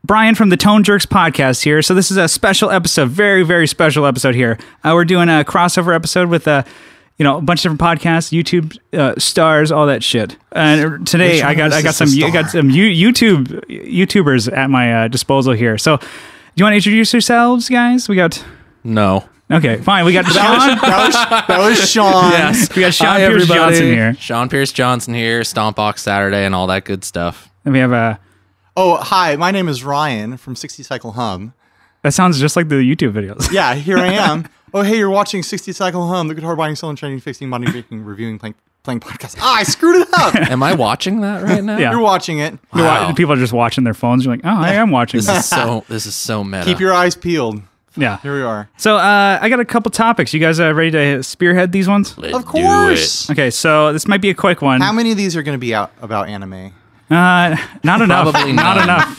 Brian from the Tone Jerks podcast here. So this is a special episode, very, very special episode here. We're doing a crossover episode with a bunch of different podcasts, YouTube stars, all that shit. And today I got some YouTubers at my disposal here. So do you want to introduce yourselves, guys? We got no. Okay, fine. We got Sean. That was Sean. Yes. We got Sean Pierce Johnson here. Sean Pierce Johnson here, Stompbox Saturday, and all that good stuff. And we have Oh, hi. My name is Ryan from 60 Cycle Hum. that sounds just like the YouTube videos. Yeah, here I am. Oh, hey, you're watching 60 Cycle Hum, the guitar buying, selling, training, fixing, modding, making, reviewing, playing podcast. I screwed it up. Am I watching that right now? Yeah. You're watching it. Wow. People are just watching their phones. You're like, oh, I am watching This is so meta. Keep your eyes peeled. Yeah. Here we are. So I got a couple topics. You guys ready to spearhead these ones? Let's Of course. do it. Okay, so this might be a quick one. How many of these are going to be out about anime? Not enough. Probably Not none. enough.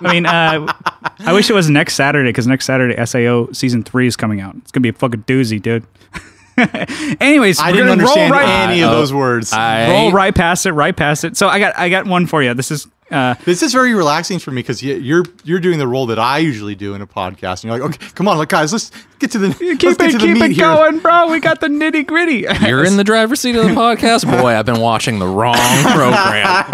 I mean, I wish it was next Saturday, because next Saturday SAO season 3 is coming out. It's gonna be a fucking doozy, dude. Anyways, I we're didn't gonna understand roll right, any of those words. roll right past it. So I got one for you. This is This is very relaxing for me because you're doing the role that I usually do in a podcast. And you're like, okay, come on, guys, let's get to the keep meat it here. going, bro. We got the nitty gritty. You're in the driver's seat of the podcast? Boy, I've been watching the wrong program.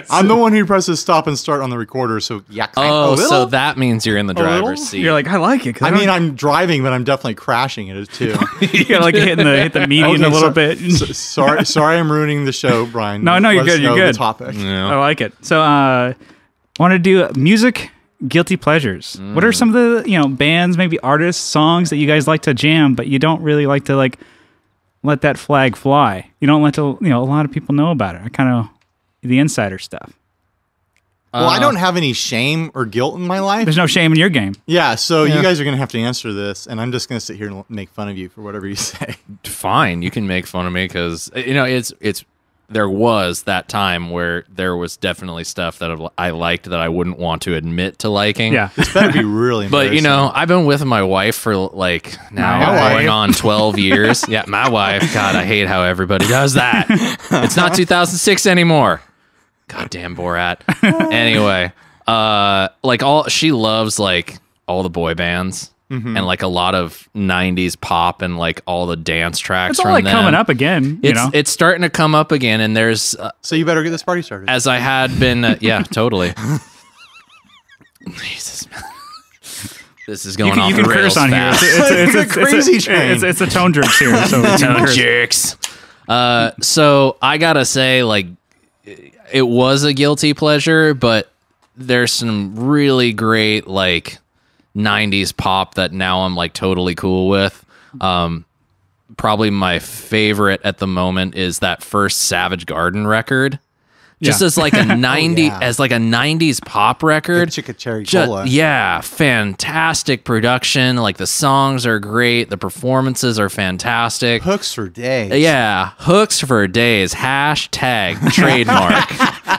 I'm the one who presses stop and start on the recorder. So yeah. Oh, little. so that means you're in the little? driver's seat. You're like, I like it. 'Cause I mean, I'm driving, but I'm definitely crashing it too. you gotta like hit the median a little bit. Sorry, I'm ruining the show, Brian. No, you're Let us good. You're know good. The topic. Yeah. I like it. So, want to do music guilty pleasures. What are some of the bands, maybe artists, songs that you guys like to jam, but you don't really like to let that flag fly? You don't let a lot of people know about it. I kind of the insider stuff. Well, I don't have any shame or guilt in my life. There's no shame in your game. Yeah, so you guys are going to have to answer this, and I'm just going to sit here and make fun of you for whatever you say. Fine, you can make fun of me because it's there was that time where there was definitely stuff that I liked that I wouldn't want to admit to liking. Yeah. This better be really But embarrassing. I've been with my wife for now My going wife. on 12 years. Yeah, my wife. God, I hate how everybody does that. It's not 2006 anymore. Goddamn Borat. Anyway, she loves all the boy bands and a lot of 90s pop and all the dance tracks It's all from them. coming up again. It's starting to come up again, and there's So you better get this party started. as I had been, yeah, totally. Jesus, man. This is going off you the can rails curse on here. fast. It's a crazy train. It's a tone jerks here. So you can Tone curse. jerks. So I gotta say, it was a guilty pleasure, but there's some really great 90s pop that now I'm totally cool with. Probably my favorite at the moment is that first Savage Garden record. Just Yeah. as a 90 yeah. as a 90s pop record. Chicka Cherry Cola. Yeah, fantastic production. The songs are great, the performances are fantastic. Hooks for days. Yeah, hooks for days. Hashtag trademark.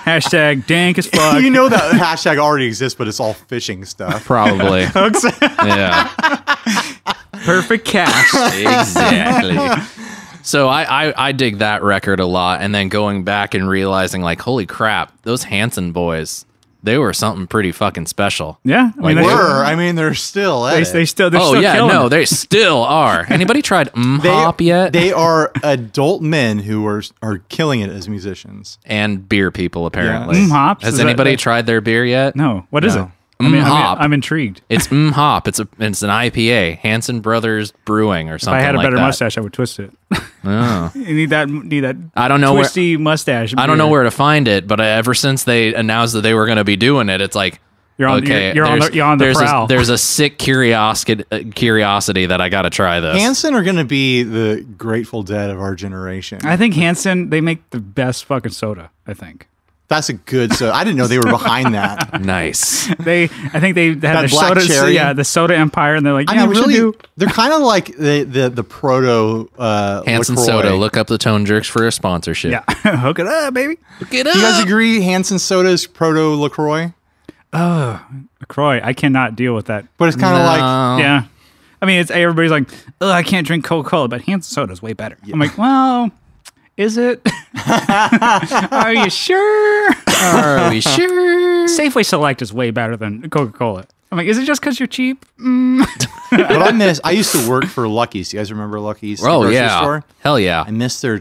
Hashtag dank as fuck. You know that hashtag already exists, but it's all phishing stuff. Probably. Hooks. Yeah, Perfect cash. exactly. So I dig that record a lot, and then going back and realizing holy crap, those Hanson boys, they were something pretty fucking special. Yeah. I mean, They're still at it. they're still Oh yeah, killing no, it. they still are. Anybody tried Hop yet? They are adult men who are killing it as musicians. And beer people apparently. Yeah. Hops, Has is that- anybody tried their beer yet? No. What is No. it? Hop. I'm intrigued. It's Hop. It's an IPA, Hanson Brothers Brewing or If something. I had a like better that. mustache, I would twist it. Oh. You need that I don't know twisty mustache. I don't know where to find it, but ever since they announced that they were going to be doing it, it's You're on- okay. you're on the there's prowl. there's a sick curiosity that I got to try this. Hanson are going to be the Grateful Dead of our generation. I think Hanson, they make the best fucking soda, I think. That's a good. So I didn't know they were behind that. Nice. I think they had That the black soda, cherry. yeah, the soda empire, and they're like, I yeah, mean, we really, should do. they're kind of like the proto Hanson LaCroix. Soda. Look up the Tone Jerks for a sponsorship. Yeah, hook it up, baby. Look it Do you guys agree Hanson Soda is proto LaCroix? LaCroix, I cannot deal with that. But it's kind of like Yeah, I mean, it's everybody's like, oh, I can't drink Coca-Cola, but Hanson soda is way better. I'm like, well, Is it? Are you sure? Are we sure? Safeway Select is way better than Coca-Cola. I'm like, is it just because you're cheap? What I miss, I used to work for Lucky's. You guys remember Lucky's? Oh grocery yeah, store? hell yeah. I miss their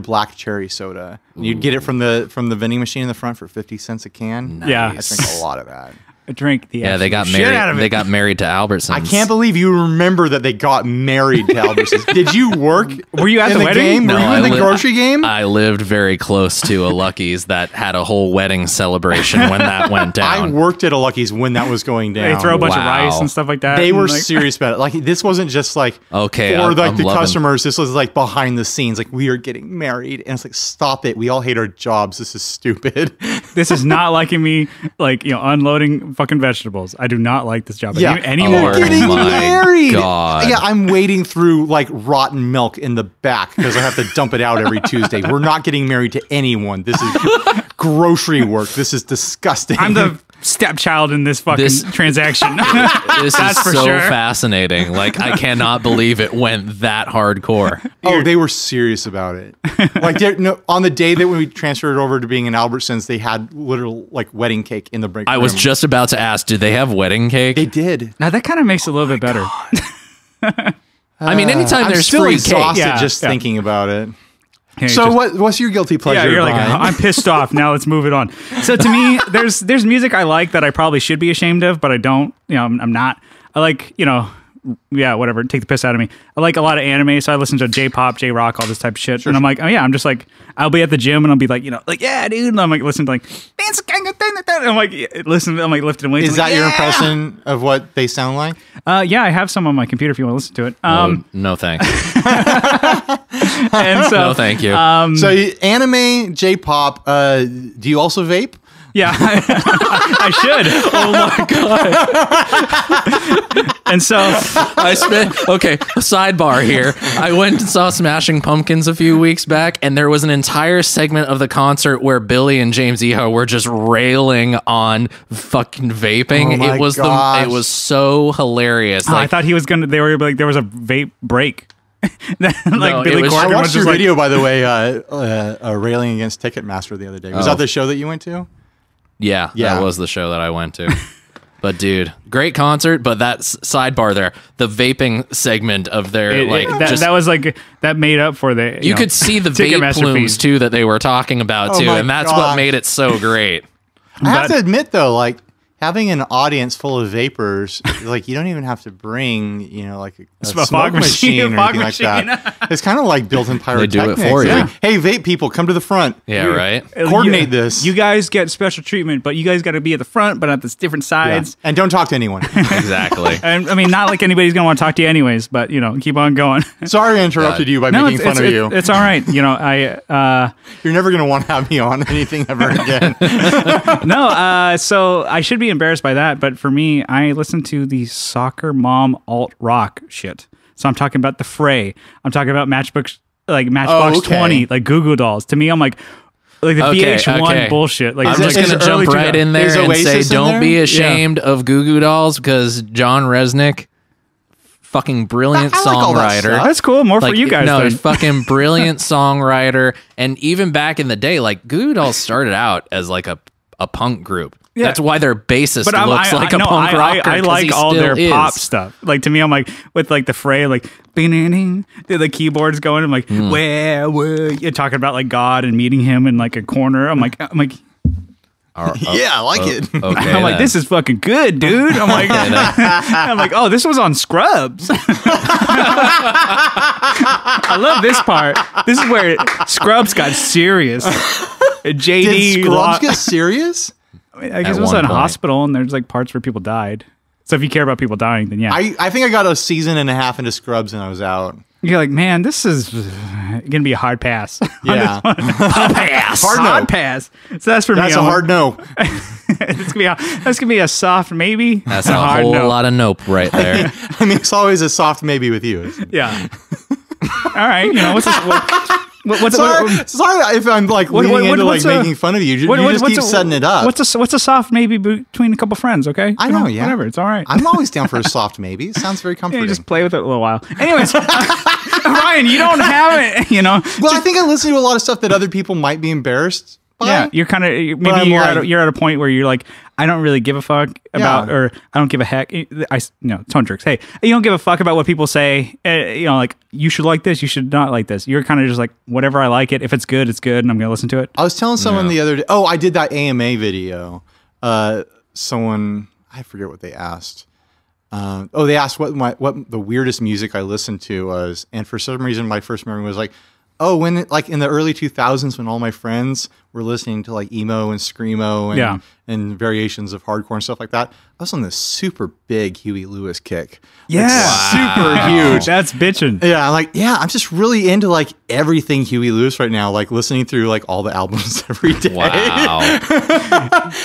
black cherry soda. You'd get it from the vending machine in the front for 50 cents a can. Yeah. I drink a lot of that. I drink the Yeah, they got absolute shit out married. of it. They got married to Albertsons. I can't believe you remember that they got married to Albertsons. Did you work? Were you at in the wedding? game? No, Were you I in the li- grocery game? I lived very close to a Lucky's that had a whole wedding celebration when that went I down. worked at a Lucky's when that was going down. They throw a bunch of Wow. rice and stuff like that. They and were like, serious about it. Like this wasn't just like Okay, for I'm like the loving- customers. This was like behind the scenes. Like we are getting married, and it's like stop it. We all hate our jobs. This is stupid. This is not liking me, like, unloading fucking vegetables. I do not like this job Yeah. anymore. Oh Getting my married. God. Yeah, I'm wading through like rotten milk in the back because I have to dump it out every Tuesday. We're not getting married to anyone. This is grocery work. This is disgusting. I'm the stepchild in this fucking This- transaction. This That's is for so sure. fascinating. Like I cannot believe it went that hardcore. Oh, they were serious about it. Like, on the day that we transferred over to being in Albertsons, they had literal like wedding cake in the break room. I was just about to ask, did they have wedding cake? They did. Now that kind of makes it a little bit better. I mean, anytime I'm there's still free exhausted cake. Yeah, just yeah. thinking about it. Hey, So just- what's your guilty pleasure? Yeah, you're like, Brian? I'm pissed off. Now let's move it on. So to me, there's music I like that I probably should be ashamed of, but I don't. I'm not. I like, yeah, whatever. Take the piss out of me. I like a lot of anime, so I listen to J-pop, J-rock, all this type of shit. And I'm like, oh yeah, I'm just like, I'll be at the gym and I'll be like, yeah, dude. And I'm like, listening to like, and I'm like, listen, I'm like lifting weights. Is I'm like, that your yeah! impression of what they sound like? Yeah, I have some on my computer if you want to listen to it. Oh, no thanks. And so, No thank you. So anime, J-pop. Do you also vape? yeah, I should. Oh my god! And so, I spent sidebar here. I went and saw Smashing Pumpkins a few weeks back, and there was an entire segment of the concert where Billy and James Iha were just railing on fucking vaping. Oh my it was gosh. it was so hilarious. I Like, thought he was gonna. They were like, there was a vape break. Like No, Billy it was- I Corgan was watched your just like, video, by the way, railing against Ticketmaster the other day. Was Oh. that the show that you went to? yeah, Yeah. that was the show that I went to. But dude, great concert. But that sidebar there, the vaping segment of their that was like that made up for the. you could see the vape Ticketmaster plumes fees. too that they were talking about Oh too, my and that's gosh. what made it so great. I have That- to admit, though, like having an audience full of vapors, like you don't even have to bring, like a Smoke smoke machine, machine or fog anything like that. It's kind of like built-in They pyrotechnics. do it for you. Like, hey, vape people, come to the front. Yeah, right. Coordinate this. You guys get special treatment, but you guys got to be at the front, but at the different Yeah. sides. And don't talk to anyone. Exactly. And I mean, not like anybody's gonna want to talk to you anywaes, but keep on going. Sorry I interrupted you by making fun of you. It's all right. You're never going to want to have me on anything ever again. So I should be embarrassed by that, but for me, I listen to the soccer mom alt rock shit. So I'm talking about the Fray. I'm talking about Matchbox Oh, okay. 20, like Goo Goo Dolls. To me, I'm like the Okay, VH1 okay. bullshit. Like I'm Is just it- going to is it jump early right 2000s. in there Is and Oasis say, in don't there? be ashamed of Goo Goo Dolls because John Resnick, fucking brilliant I like all that songwriter. stuff. That's cool. More for you guys. No, then. fucking brilliant songwriter. And even back in the day, like Goo Goo Dolls started out as like a punk group. Yeah. That's why their bassist But looks like a punk rocker. I 'cause like he all still their is. pop stuff. Like to me, I'm like with like the Fray, like the keyboards going. I'm like, where were you talking about like God and meeting him in like a corner? I'm like, Yeah, I like it. Okay, I'm like, then. this is fucking good, dude. I'm like, I'm like, oh, this was on Scrubs. I love this part. This is where Scrubs got serious. JD, Did Scrubs get serious? I guess at it was one in a point. hospital, and there's like parts where people died. So if you care about people dying, then yeah, I think I got a season and a half into Scrubs and I was out. you're like, man, this is gonna be a hard pass. Yeah. pass, Hard no. hard pass. So that's for That's me. a hard no. That's gonna be a soft maybe. That's a hard whole no. lot of nope right there. I mean, it's always a soft maybe with you. isn't it? Yeah. All right. What's this? What's Sorry if I'm like What- leaning what- into like what's a- making fun of you. You what- just what's keep a- setting it up. What's a soft maybe between a couple friends? Okay. I know, yeah. Whatever. It's all right. I'm always down for a soft maybe. It sounds very Yeah, comforting. you just play with it a little while. Anyways, Ryan, you don't have it. You know. Well, I think I listen to a lot of stuff that other people might be embarrassed by. Yeah, you're kind of I'm maybe like- you're at a point where you're like, I don't really give a fuck about, Yeah. or I don't give a heck. Tone jerks. Hey, you don't give a fuck about what people say. Like you should like this, you should not like this. You're kind of just like whatever I like it. If it's good, and I'm gonna listen to it. I was telling someone the other day. Oh, I did that AMA video. Someone, I forget what they asked. They asked what the weirdest music I listened to was, and for some reason, my first memory was like, when in the early 2000s, when all my friends were listening to like emo and screamo and variations of hardcore and stuff like that, I was on this super big Huey Lewis kick. Super huge. That's bitching. Yeah, I'm just really into like everything Huey Lewis right now, like listening through like all the albums every day. Wow.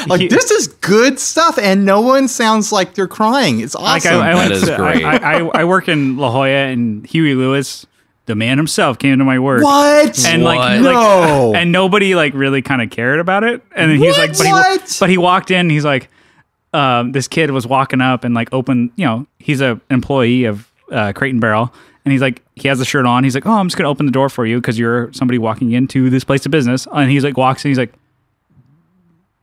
Like this is good stuff, and no one sounds like they're crying. It's awesome. That is great. I work in La Jolla, and Huey Lewis, the man himself, came to my work. What? And What? No. and nobody like really kind of cared about it. And then he was like, but he walked in. He's like, this kid was walking up and like opened. He's a employee of Crate and Barrel, and he's like, he has the shirt on. He's like, I'm just gonna open the door for you because you're somebody walking into this place of business. And he's like, walks in. He's like,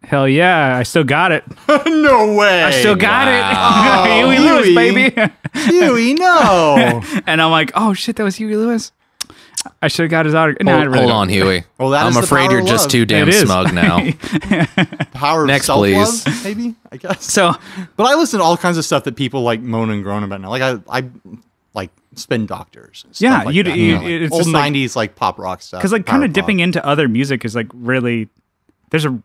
hell yeah, I still got it. No way. I still got Wow. it. Huey Lewis, Huey. baby. Huey, no. And I'm like, oh shit, that was Huey Lewis. I should have got his autograph. No, I really Hold don't. on, Huey. Well, that I'm is the afraid power you're of just love. too damn It is. smug now. Power Next, of please. self-love, maybe, I guess. So But I listen to all kinds of stuff that people like moan and groan about now. Like I like Spin Doctors. And stuff Yeah, like you- that, you- like it's old just like- 90s like pop rock stuff. because like power kind of dipping pop. into other music is like really, there's a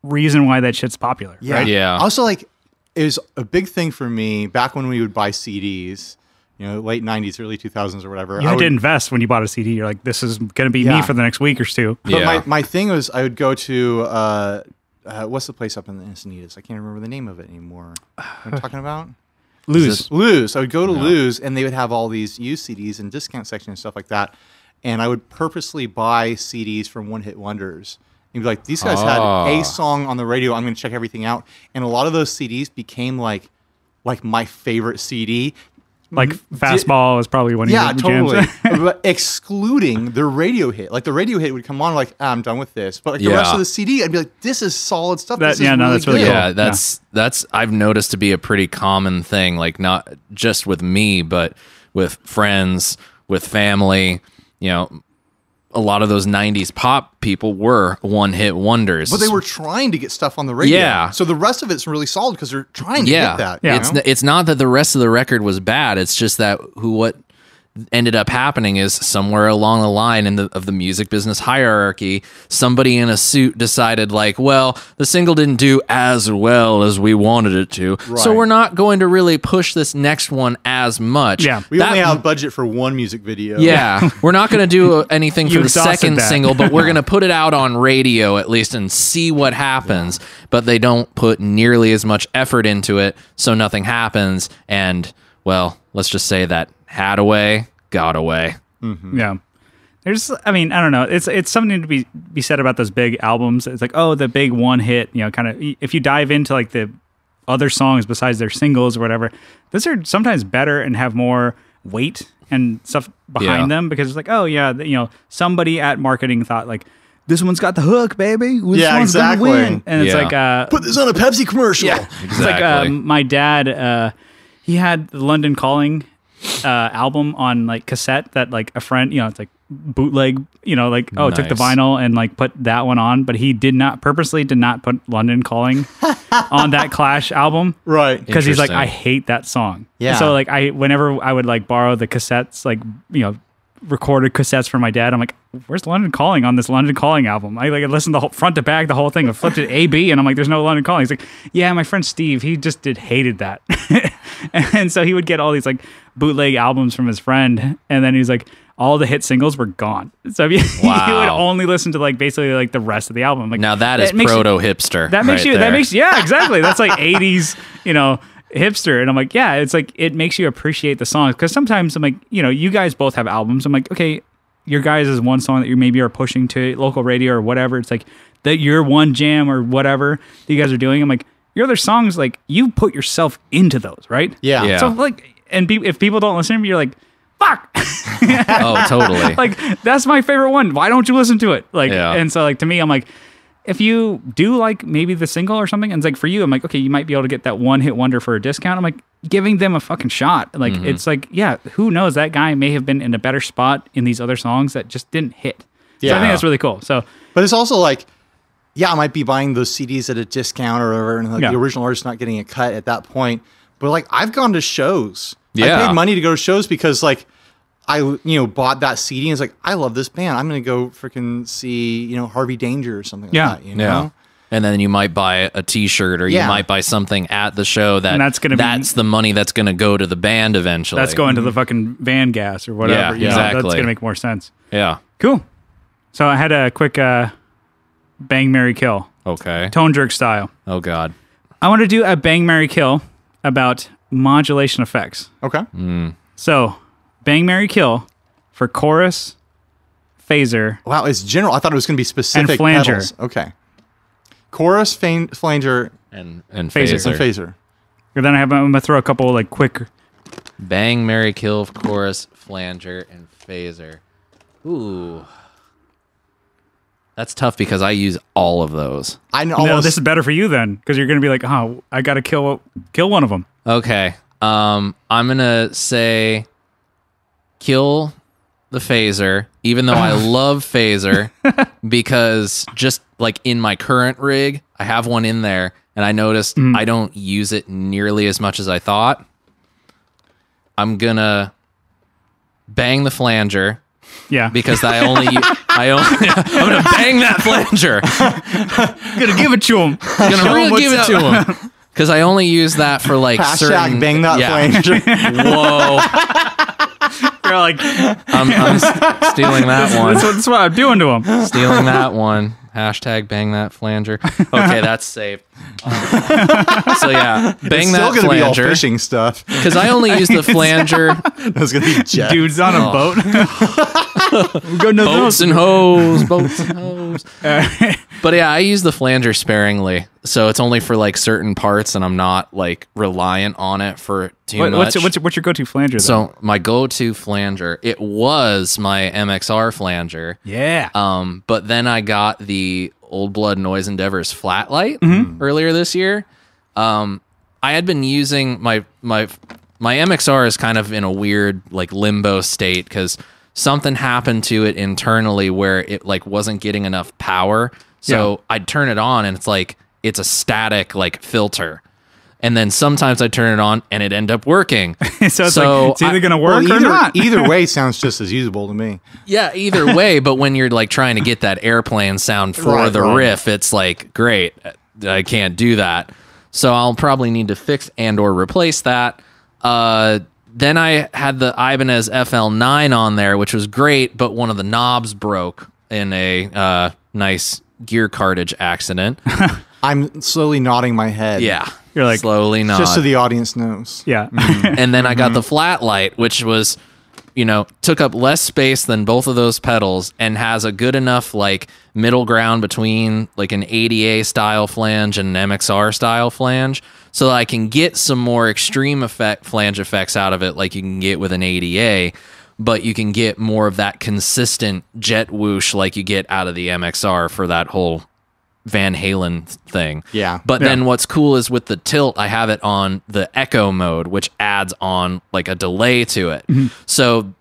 reason why that shit's popular. Yeah. Right? Yeah. Also, like, it was a big thing for me back when we would buy CDs, late 90s, early 2000s or whatever. You I had to would- invest when you bought a CD. You're like, this is going to be Yeah. me for the next week or two. But Yeah. my thing was I would go to, what's the place up in the Encinitas? I can't remember the name of it anymore. What I'm talking about? Lose. I would go to Lose, and they would have all these used CDs and discount section and stuff like that. And I would purposely buy CDs from One Hit Wonders. And be like, these guys had a song on the radio. I'm going to check everything out. And a lot of those CDs became like my favorite CD. Like Fastball is probably one of Yeah, your totally. jams. But excluding the radio hit. Like the radio hit would come on, like, I'm done with this. But like the rest Yeah. of the CD, I'd be like, this is solid stuff. That- This yeah, is no, really that's really good. cool. Yeah, that's I've noticed to be a pretty common thing, like not just with me, but with friends, with family. A lot of those 90s pop people were one-hit wonders. But they were trying to get stuff on the radio. Yeah. So the rest of it's really solid because they're trying to get that. Yeah. you know? It's not that the rest of the record was bad. It's just that what ended up happening is somewhere along the line of the music business hierarchy, somebody in a suit decided like, well, the single didn't do as well as we wanted it to, so Right. we're not going to really push this next one as much. Yeah. We only have budget for one music video. Yeah, we're not going to do anything for You the exhausted second that. single, but we're going to put it out on radio at least and see what happens. But they don't put nearly as much effort into it, so nothing happens. And, well, let's just say that had away, got away. Yeah. There's, I mean, I don't know. It's something to be said about those big albums. It's like, the big one hit, kind of, if you dive into like the other songs besides their singles or whatever, those are sometimes better and have more weight and stuff behind Yeah. them because it's like, somebody at marketing thought like, this one's got the hook, baby. This Yeah, one's gonna exactly. win. And it's Yeah. like, Put this on a Pepsi commercial. yeah. It's like Exactly. my dad, he had the London Calling album on like cassette that like a friend, it's like bootleg, took the Nice. vinyl and like put that one on, but he purposely did not put London Calling on that Clash album. Right. Because he's like, Interesting. I hate that song. Yeah. So like whenever I would like borrow the cassettes, like, recorded cassettes from my dad, I'm like, where's London Calling on this London Calling album? I like listened the whole front to back, the whole thing. I flipped it A, B, and I'm like, there's no London Calling. He's like, yeah, my friend Steve, he just hated that. And so he would get all these like bootleg albums from his friend, and then he's like, all the hit singles were gone. So he Wow. would only listen to like basically like the rest of the album. Like Now that is makes you- proto hipster. that makes right you. That there. makes yeah, exactly. That's like 80s, hipster. And I'm like, yeah, it's like it makes you appreciate the songs because sometimes I'm like, you guys both have albums. I'm like, okay, your guys is one song that you maybe are pushing to local radio or whatever. It's like that your one jam or whatever that you guys are doing. I'm like, your other songs, like you put yourself into those, right? Yeah. Yeah. So like, and if people don't listen to me, you're like, fuck. Oh, totally. Like, that's my favorite one. Why don't you listen to it? Like, Yeah. and so like to me, I'm like, if you do like maybe the single or something, and it's like for you, I'm like, okay, you might be able to get that one hit wonder for a discount. I'm like, giving them a fucking shot. Like, it's like, yeah, who knows? That guy may have been in a better spot in these other songs that just didn't hit. So I Yeah. think that's really cool. So But it's also like, yeah, I might be buying those CDs at a discount or whatever, and like Yeah. the original artist not getting a cut at that point. But like, I've gone to shows. Yeah. I paid money to go to shows because like I bought that CD and it's like, I love this band. I'm gonna go freaking see Harvey Danger or something Yeah. like that. You Yeah. know? And then you might buy a T-shirt, or you Yeah. might buy something at the show And that's gonna be- that's the money that's going to go to the band eventually. that's going to the fucking van gas or whatever. Yeah, That's exactly. gonna make more sense. Yeah. Cool. So I had a quick bang, marry, kill, Okay. tone jerk style. Oh God. I want to do a bang, marry, kill about modulation effects. Okay. So, bang, marry, kill for chorus, phaser, Wow, it's general. I thought it was gonna be specific flanger. pedals. Okay. Chorus, flanger, And Phaser. and phaser. phaser. and then I'm gonna throw a couple like quick. Bang, marry, kill, chorus, flanger, and phaser. Ooh. That's tough because I use all of those. I know. No, Almost, this is better for you then, because you're gonna be like, oh, I gotta kill one of them. Okay. I'm gonna say kill the phaser, even though I love phaser, because just like in my current rig, I have one in there, and I noticed I don't use it nearly as much as I thought. I'm gonna bang the flanger Yeah, because I'm gonna bang that flanger. gonna give it to him. Gonna really give it to him. Because I only use that for like hashtag certain. bang that flanger. Whoa! You're like, I'm stealing that one. that's what I'm doing to him. Stealing that one. Hashtag bang that flanger. Okay, that's saved. So yeah, bang It's that still gonna be all flanger. fishing stuff. Because I only use the flanger. It's gonna be jet. Dude's on a boat. Go no Boats and hoes. Boats and hoes. But yeah, I use the flanger sparingly. So it's only for like certain parts, and I'm not like reliant on it for too much. What's your go-to flanger? Though? So my go-to flanger, it was my MXR flanger. yeah, But then I got the Old Blood Noise Endeavors Flatlight earlier this year. I had been using my MXR is kind of in a weird like limbo state because something happened to it internally where it like wasn't getting enough power. So I'd turn it on and it's like it's a static like filter. And then sometimes I turn it on and it end up working. so it's like it's either gonna work or either, not. either way sounds just as usable to me. Yeah, either way, but when you're like trying to get that airplane sound for Right, the right. riff, it's like, great, I can't do that. So I'll probably need to fix and or replace that. Then I had the Ibanez FL9 on there, which was great, but one of the knobs broke in a nice gear cartage accident. I'm slowly nodding my head. Yeah. You're like, slowly nod. Just so the audience knows. yeah. And then I got the flat light, which was, took up less space than both of those pedals and has a good enough like middle ground between like an ADA style flange and an MXR style flange, so that I can get some more extreme flange effects out of it, like you can get with an ADA, but you can get more of that consistent jet whoosh like you get out of the MXR for that whole Van Halen thing. Yeah. But then what's cool is with the tilt, I have it on the echo mode, which adds on like a delay to it. So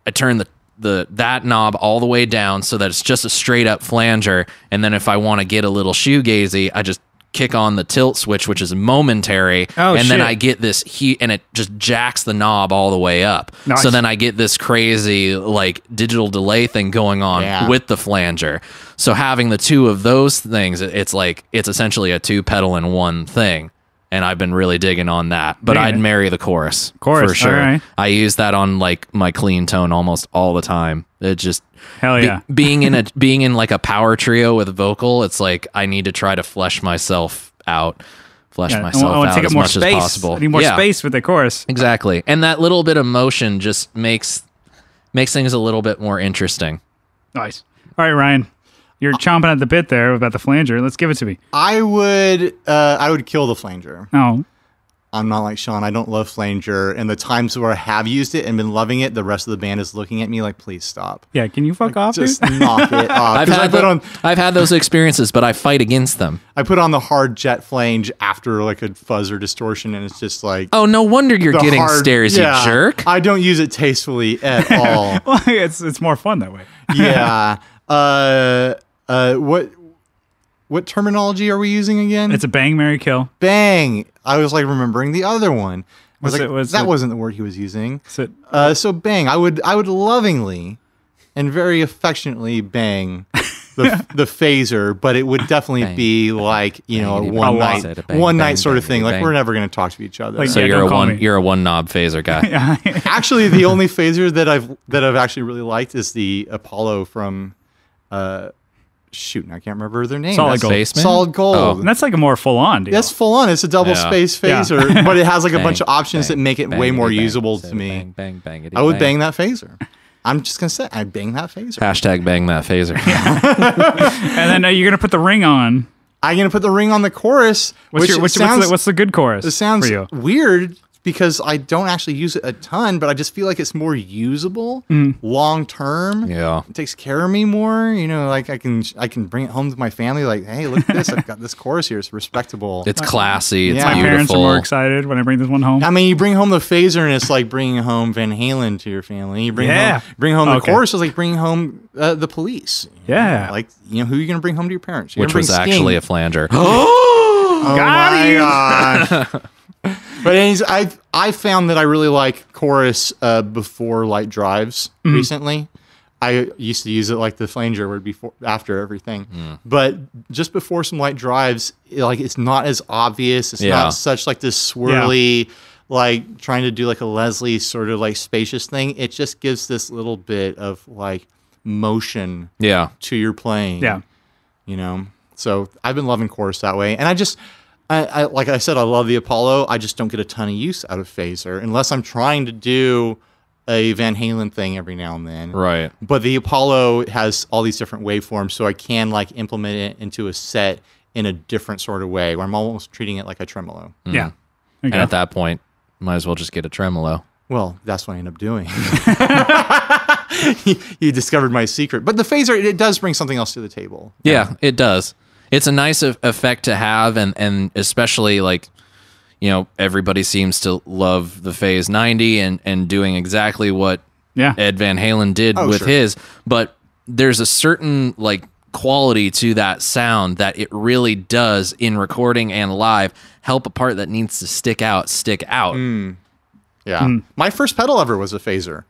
I turn that knob all the way down so that it's just a straight up flanger. And then if I want to get a little shoegazy, I just kick on the tilt switch, which is momentary. Oh, and then shit. I get this heat and it just jacks the knob all the way up. Nice. So then I get this crazy like digital delay thing going on with the flanger. So having the two of those things, it's essentially a two pedal in one thing. And I've been really digging on that. But Yeah. I'd marry the chorus. Chorus, For sure. all right. I use that on like my clean tone almost all the time. It just Hell yeah. being in like a power trio with vocal, it's like I need to try to flesh myself out. Yeah, Myself I want out to take as up more much space. as possible. I need more Yeah, space with the chorus. Exactly. And that little bit of motion just makes things a little bit more interesting. Nice. All right, Ryan, you're chomping at the bit there about the flanger. Let's give it to me. I would kill the flanger. Oh, I'm not like Sean. I don't love flanger. And the times where I have used it and been loving it, the rest of the band is looking at me like, please stop. Yeah, can you fuck off, Just dude? knock it off. I've had those experiences, but I fight against them. I put on the hard jet flange after like a fuzz or distortion, and it's just like Oh, no wonder you're the getting hard- stares, yeah, you jerk. I don't use it tastefully at all. Well, it's more fun that way. Yeah. What terminology are we using again? It's a bang, marry, kill. bang. I was like remembering the other one. I was Was like, it- was that it- wasn't the word he was using. So, So bang. I would lovingly and very affectionately bang the phaser, but it would definitely Bang. be like, you know, a Bangity one bang. night Said a bang, one night bang, sort of thing. bangity Like bang. we're never going to talk to each other. Like, So Yeah, you're don't a call me. you're a one knob phaser guy. Actually, the only phaser that I've actually really liked is the Apollo from shoot, I can't remember their name. Solid That's Gold. Spaceman? Solid Gold. Oh. and that's like a more full on deal. That's full on. It's a double Yeah. space Yeah. phaser, but it has like a Bang, bunch of options bang, that make it way bangity more bang. usable Said to a me. Bang, bang, bangity I would bang. bang that phaser. I'm just gonna say I bang that phaser. Hashtag bang that phaser. And then you're gonna put the ring on. I'm gonna put the ring on the chorus, which sounds What's the good chorus? it sounds for you. weird because I don't actually use it a ton, but I just feel like it's more usable long term. Yeah. It takes care of me more. You know, like I can bring it home to my family. Like, hey, look at this! I've got this chorus here. It's respectable. It's classy. It's Yeah. My beautiful. parents are more excited when I bring this one home. I mean, you bring home the phaser, and it's like bringing home Van Halen to your family. You Yeah. bring home the Okay. chorus is like bringing home the Police. Yeah. Like, you know, who are you going to bring home to your parents? You're Which gonna was bring Sting. actually a flanger. Oh Got my you. gosh. But anyways, I found that I really like chorus before light drives recently. I used to use it like the flanger word before after everything, but just before some light drives, it's not as obvious. It's Yeah. not such like this swirly, like trying to do like a Leslie sort of like spacious thing. It just gives this little bit of like motion Yeah. to your playing. Yeah. You know, so I've been loving chorus that way, and I like I said, I love the Apollo. I just don't get a ton of use out of phaser unless I'm trying to do a Van Halen thing every now and then. Right. But the Apollo has all these different waveforms, so I can like implement it into a set in a different sort of way, where I'm almost treating it like a tremolo. Yeah. And Okay. at that point, might as well just get a tremolo. Well, that's what I end up doing. You discovered my secret. But the phaser, it does bring something else to the table. Yeah, it does. It's a nice effect to have, and especially like, you know, everybody seems to love the Phase 90 and doing exactly what Yeah. Ed Van Halen did Oh, with sure. his, but there's a certain like quality to that sound that it really does in recording and live help a part that needs to stick out. Yeah. My first pedal ever was a phaser.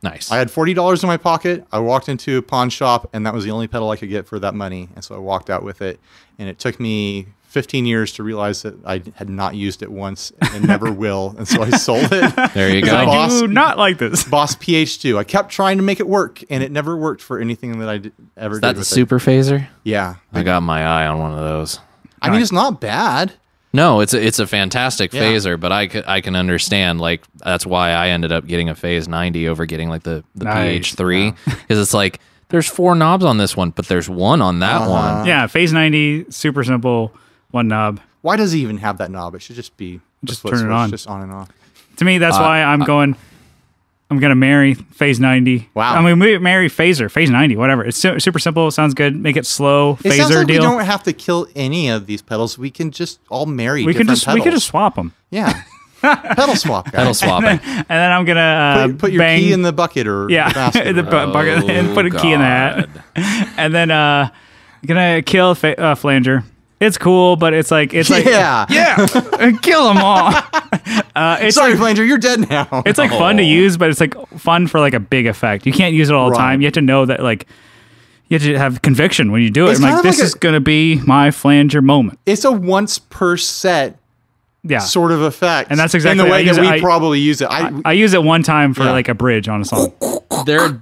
Nice. I had $40 in my pocket. I walked into a pawn shop, and that was the only pedal I could get for that money. And so I walked out with it. And it took me 15 years to realize that I had not used it once and never will. And so I sold it. There you It's go. like, I Boss- do not like this. Boss PH2. I kept trying to make it work, and it never worked for anything that I ever Is did that the with Super Phaser? it. Yeah. I got my eye on one of those. I mean, it's not bad. No, it's a fantastic Yeah. phaser, but I can understand, like, that's why I ended up getting a Phase 90 over getting like the Nice. PH3, because it's like there's 4 knobs on this one, but there's one on that one. Yeah. Phase 90, super simple, one knob. Why does he even have that knob? It should just be a Just foot turn it switch, on. just on and off. To me, that's why I'm gonna marry Phase 90. Wow. I mean, we marry phaser, Phase 90, whatever. It's super simple. Sounds good. Make it slow. It sounds Phaser like deal. we don't have to kill any of these pedals. We can just all marry we could different just pedals. swap them. Yeah. Pedal swap, guys. Pedal swapping. And then I'm gonna Put your bang, key in the bucket or yeah, the basket. in the or whatever. bucket, and put a key in the hat. And then gonna kill flanger. It's cool, but it's like Yeah. kill them all. It's Sorry, like, Flanger, you're dead now. it's like fun to use, but it's like fun for like a big effect. You can't use it all the Right. time. You have to know that like you have to have conviction when you do it. It's I'm kind like, of this like is gonna be my flanger moment. It's a once per set Yeah. sort of effect. And that's exactly in the I way use that it- we probably use it. I use it one time for Yeah. like a bridge on a song. There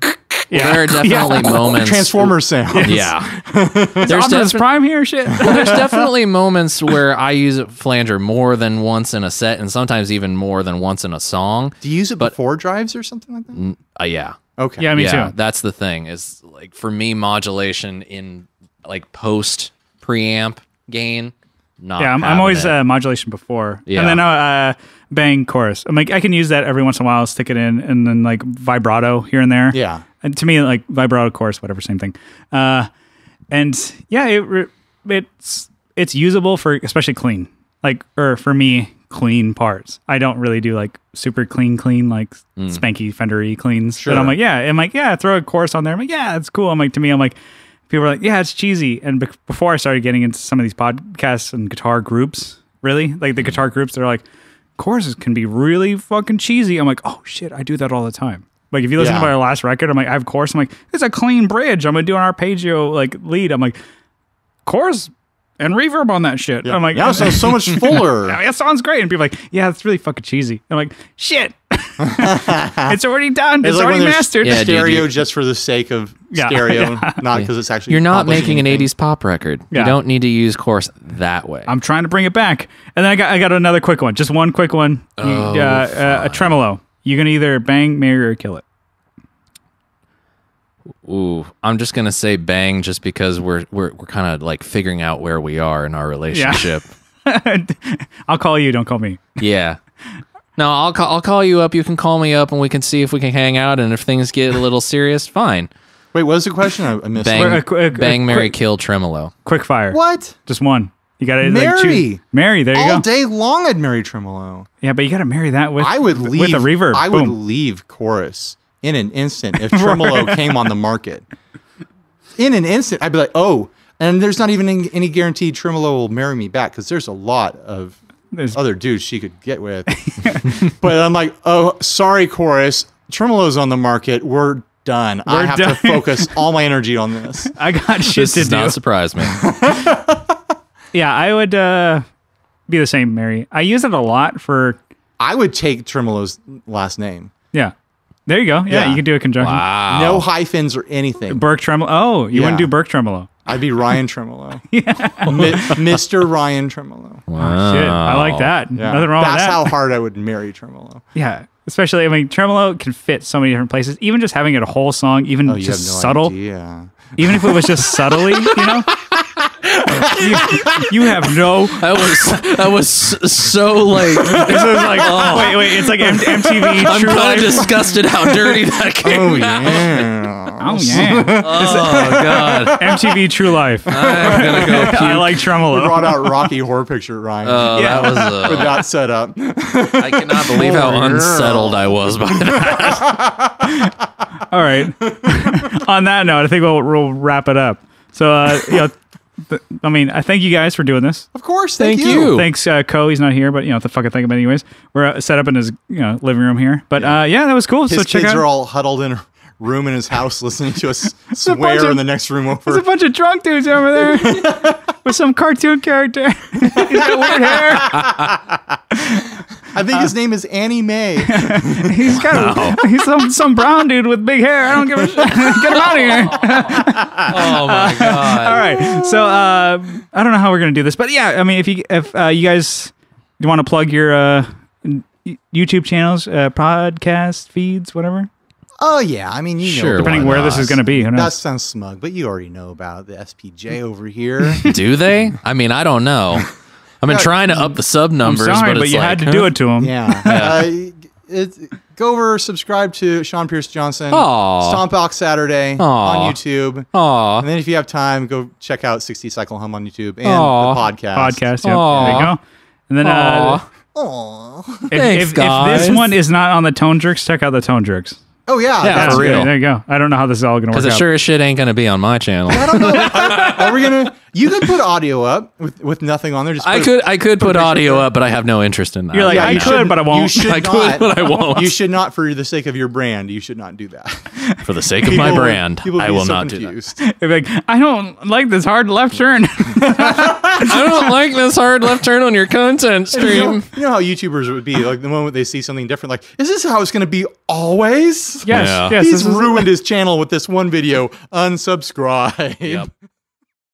Yeah. are definitely moments. Transformer sound. Yeah. There's Optimus Prime here, shit. There's definitely moments where I use it flanger more than once in a set, and sometimes even more than once in a song. Do you use it before drives or something like that? Yeah. Okay. Yeah, me yeah, too. that's the thing. Is like for me, modulation in like post preamp gain not. Yeah, I'm having always it. modulation before, Yeah. and then bang chorus. I'm like, I can use that every once in a while, stick it in, and then like vibrato here and there. Yeah. And to me, like vibrato, chorus, whatever, same thing. And yeah, it's usable for especially clean, like, or for me, clean parts. I don't really do like super clean, like spanky Fender-y cleans. Sure. But I'm like, yeah, throw a chorus on there. I'm like, yeah, it's cool. I'm like, to me, I'm like, people are like, yeah, it's cheesy. And before I started getting into some of these podcasts and guitar groups, really, like the guitar groups, they're like, choruses can be really fucking cheesy. I'm like, oh shit, I do that all the time. Like if you listen to my last record, I'm like, I have chorus. I'm like, it's a clean bridge. I'm gonna do an arpeggio like lead. I'm like, chorus and reverb on that shit. I'm like, Now it sounds so much fuller. I mean, it sounds great. And people are like, yeah, it's really fucking cheesy. I'm like, shit. It's already done. It's like when already there's mastered. Yeah, dude, stereo just for the sake of stereo, not because it's actually. You're not accomplishing making an anything. 80s pop record. Yeah. You don't need to use chorus that way. I'm trying to bring it back. And then I got another quick one. Just one quick one. A tremolo. You can either bang, marry, or kill it. Ooh, I'm just gonna say bang, just because we're kind of like figuring out where we are in our relationship. I'll call you. Don't call me. Yeah. No, I'll call you up. You can call me up, and we can see if we can hang out. And if things get a little serious, fine. Wait, what was the question? I missed. Bang, it. bang, marry, kill, tremolo. Quick fire. What? Just one. You got to like, Marry. choose. Marry. There you All go. day long, I'd marry tremolo. Yeah, but you got to marry that with. I would leave with a reverb. I would Boom. leave chorus in an instant if tremolo came on the market. In an instant, I'd be like, oh, and there's not even any guaranteed tremolo will marry me back because there's a lot of other dudes she could get with. But I'm like, oh, sorry, chorus, tremolo's on the market. We're done. I have to focus all my energy on this. I got shit This to does do. not surprise me. Yeah, I would be the same, Mary. I use it a lot for. I would take tremolo's last name. Yeah. There you go. Yeah, Yeah. you could do a conjunction. Wow. No hyphens or anything. Burke Tremolo. Oh, you wouldn't Yeah. do Burke Tremolo. I'd be Ryan Tremolo. Mr. Ryan Tremolo. Wow. Shit, I like that. Yeah. Nothing wrong with That's that. how hard I would marry tremolo. Yeah, especially I mean, tremolo can fit so many different places. Even just having it a whole song, even Oh, you just have no subtle, idea. even if it was just subtly, you know. You have no. That was so like. This is like wait. It's like MTV I'm True kind Life. of disgusted how dirty that came. Oh yeah. Oh yeah, Oh god. MTV True Life. I'm gonna go puke. I like tremolo. Brought out Rocky Horror Picture Ryan That was. with that setup. I cannot believe how Oh, unsettled I was by that. All right. On that note, I think we'll wrap it up. So I mean, I thank you guys for doing this. Of course, Thank thank you. Thanks, Co. He's not here, but what the fuck I think of him anyways. We're set up in his living room here, but yeah, that was cool. His So check kids out. are all huddled in a room in his house listening to us bunch swear of- in the next room There's a over. bunch of drunk dudes over there with some cartoon character. He's got weird hair. I think his name is Annie Mae. He's some brown dude with big hair. I don't give a shit. Get him out of here. Oh my god. All right. So I don't know how we're gonna do this, but yeah, I mean, if you guys want to plug your YouTube channels, podcast feeds, whatever, Oh yeah, I mean Sure, know. depending why where this not? is gonna be. Who That knows? sounds smug, but you already know about the SPJ over here. Do they? I mean, I don't know. I've been trying to up the sub I'm numbers, sorry, but but it's you like, had to do it to him. Yeah. Go over, subscribe to Sean Pierce Johnson. Aw. Stomp Out Saturday Aw. on YouTube. Aw. And then if you have time, go check out 60 Cycle Hum on YouTube and Aw. the podcast. Podcast. Yep. Aw. There you go. And then Aw. Aw. Thanks, if guys. this one is not on the Tone Jerks, check out the Tone Jerks. Oh yeah. Yeah, that's for good. real. There you go. I don't know how this is all gonna work Because it out. sure as shit ain't gonna be on my channel. I don't know. Are we gonna? You could put audio up with nothing on there. Just I could put audio up, but I have no interest in that. You're like, Yeah, I you could, shouldn't- but I won't. You should I could, not, but I won't. You should not, for the sake of your brand, you should not do that. For the sake of my brand, people I be will so not do that. confused. They'd be like, I don't like this hard left turn. I don't like this hard left turn on your content You know, stream. you know how YouTubers would be like the moment they see something different, like, is this how it's going to be always? Yes, Yeah. yes. He's this is- ruined his channel with this one video. Unsubscribe. Yep.